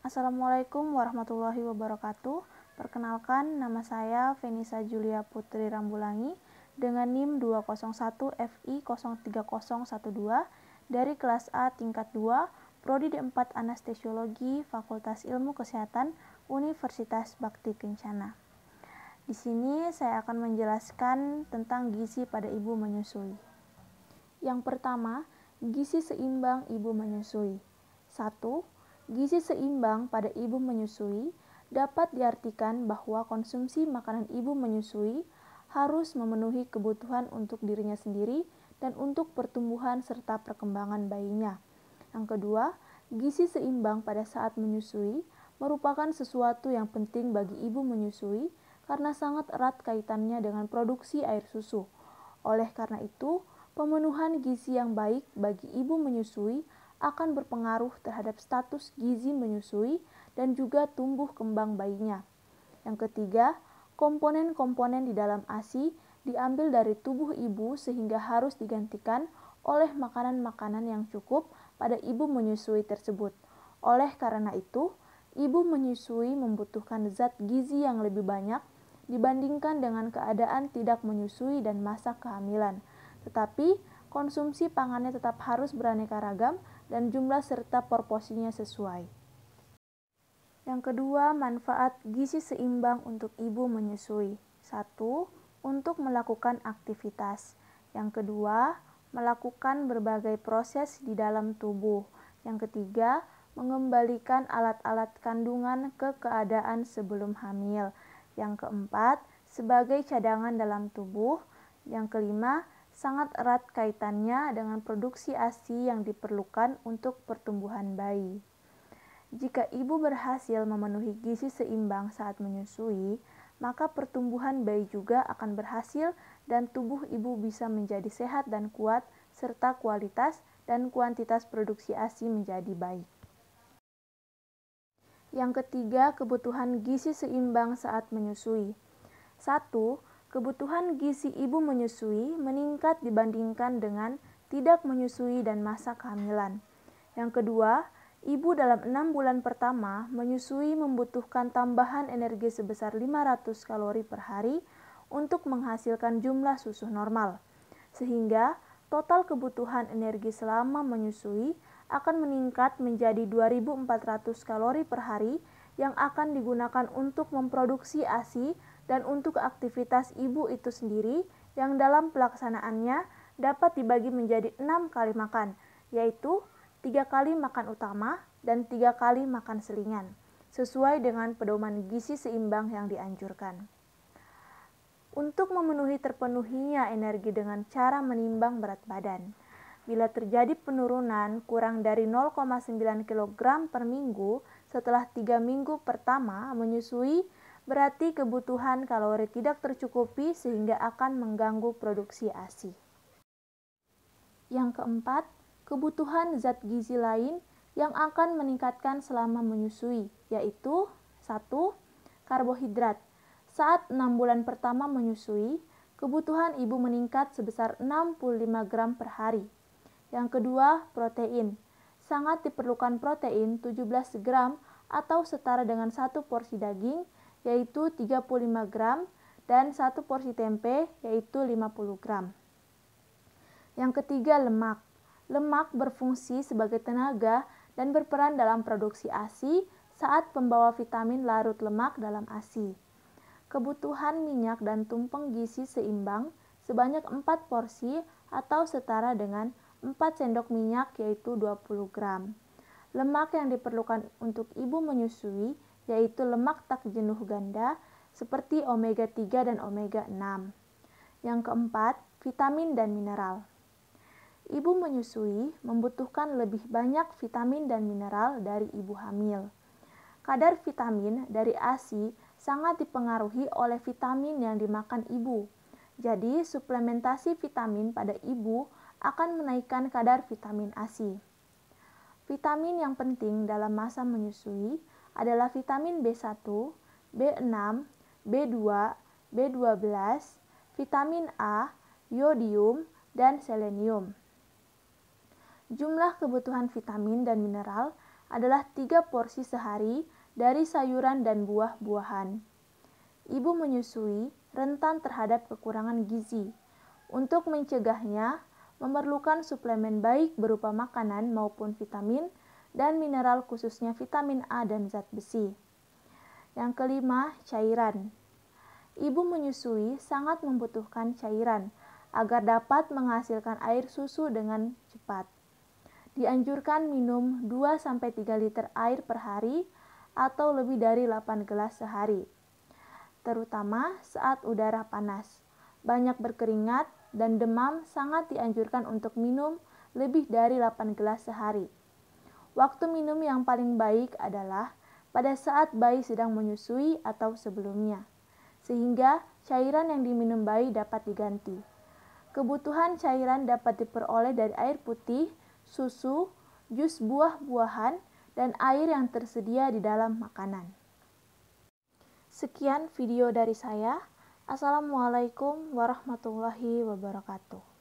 Assalamualaikum warahmatullahi wabarakatuh. Perkenalkan, nama saya Venisa Julia Putri Rambulangi dengan NIM 201FI03012 dari kelas A tingkat 2, Prodi D4 Anestesiologi, Fakultas Ilmu Kesehatan, Universitas Bakti Kencana. Di sini saya akan menjelaskan tentang gizi pada ibu menyusui. Yang pertama, gizi seimbang ibu menyusui. 1. Gizi seimbang pada ibu menyusui dapat diartikan bahwa konsumsi makanan ibu menyusui harus memenuhi kebutuhan untuk dirinya sendiri dan untuk pertumbuhan serta perkembangan bayinya. Yang kedua, gizi seimbang pada saat menyusui merupakan sesuatu yang penting bagi ibu menyusui karena sangat erat kaitannya dengan produksi air susu. Oleh karena itu, pemenuhan gizi yang baik bagi ibu menyusui akan berpengaruh terhadap status gizi menyusui dan juga tumbuh kembang bayinya. Yang ketiga, komponen-komponen di dalam ASI diambil dari tubuh ibu sehingga harus digantikan oleh makanan-makanan yang cukup pada ibu menyusui tersebut. Oleh karena itu, ibu menyusui membutuhkan zat gizi yang lebih banyak dibandingkan dengan keadaan tidak menyusui dan masa kehamilan. Tetapi, konsumsi pangannya tetap harus beraneka ragam dan jumlah serta proporsinya sesuai. Yang kedua, manfaat gizi seimbang untuk ibu menyusui. 1. Untuk melakukan aktivitas. Yang kedua, melakukan berbagai proses di dalam tubuh. Yang ketiga, mengembalikan alat-alat kandungan ke keadaan sebelum hamil. Yang keempat, sebagai cadangan dalam tubuh. Yang kelima, sangat erat kaitannya dengan produksi ASI yang diperlukan untuk pertumbuhan bayi. Jika ibu berhasil memenuhi gizi seimbang saat menyusui, maka pertumbuhan bayi juga akan berhasil dan tubuh ibu bisa menjadi sehat dan kuat, serta kualitas dan kuantitas produksi ASI menjadi baik. Yang ketiga, kebutuhan gizi seimbang saat menyusui. 1. Kebutuhan gizi ibu menyusui meningkat dibandingkan dengan tidak menyusui dan masa kehamilan. Yang kedua, ibu dalam 6 bulan pertama menyusui membutuhkan tambahan energi sebesar 500 kalori per hari untuk menghasilkan jumlah susu normal. Sehingga total kebutuhan energi selama menyusui akan meningkat menjadi 2.400 kalori per hari yang akan digunakan untuk memproduksi ASI dan untuk aktivitas ibu itu sendiri yang dalam pelaksanaannya dapat dibagi menjadi 6 kali makan, yaitu 3 kali makan utama dan 3 kali makan selingan, sesuai dengan pedoman gizi seimbang yang dianjurkan. Untuk memenuhi terpenuhinya energi dengan cara menimbang berat badan. Bila terjadi penurunan kurang dari 0,9 kg per minggu setelah 3 minggu pertama menyusui, berarti kebutuhan kalori tidak tercukupi sehingga akan mengganggu produksi ASI. Yang keempat, kebutuhan zat gizi lain yang akan meningkatkan selama menyusui, yaitu 1. Karbohidrat. Saat 6 bulan pertama menyusui, kebutuhan ibu meningkat sebesar 65 gram per hari. Yang kedua, protein. Sangat diperlukan protein 17 gram atau setara dengan 1 porsi daging, yaitu 35 gram, dan 1 porsi tempe, yaitu 50 gram. Yang ketiga, lemak. Lemak berfungsi sebagai tenaga dan berperan dalam produksi ASI saat pembawa vitamin larut lemak dalam ASI. Kebutuhan minyak dan tumpeng gizi seimbang sebanyak 4 porsi atau setara dengan 4 sendok minyak, yaitu 20 gram. Lemak yang diperlukan untuk ibu menyusui yaitu lemak tak jenuh ganda seperti omega 3 dan omega 6. Yang keempat, vitamin dan mineral. Ibu menyusui membutuhkan lebih banyak vitamin dan mineral dari ibu hamil. Kadar vitamin dari ASI sangat dipengaruhi oleh vitamin yang dimakan ibu. Jadi, suplementasi vitamin pada ibu akan menaikkan kadar vitamin ASI. Vitamin yang penting dalam masa menyusui adalah vitamin B1, B6, B2, B12, vitamin A, yodium, dan selenium. Jumlah kebutuhan vitamin dan mineral adalah 3 porsi sehari dari sayuran dan buah-buahan. Ibu menyusui rentan terhadap kekurangan gizi. Untuk mencegahnya, memerlukan suplemen baik berupa makanan maupun vitamin dan mineral khususnya vitamin A dan zat besi. Yang kelima, cairan. Ibu menyusui sangat membutuhkan cairan agar dapat menghasilkan air susu dengan cepat. Dianjurkan minum 2-3 liter air per hari atau lebih dari 8 gelas sehari. Terutama saat udara panas, banyak berkeringat dan demam sangat dianjurkan untuk minum lebih dari 8 gelas sehari. Waktu minum yang paling baik adalah pada saat bayi sedang menyusui atau sebelumnya, sehingga cairan yang diminum bayi dapat diganti. Kebutuhan cairan dapat diperoleh dari air putih, susu, jus buah-buahan, dan air yang tersedia di dalam makanan. Sekian video dari saya. Assalamualaikum warahmatullahi wabarakatuh.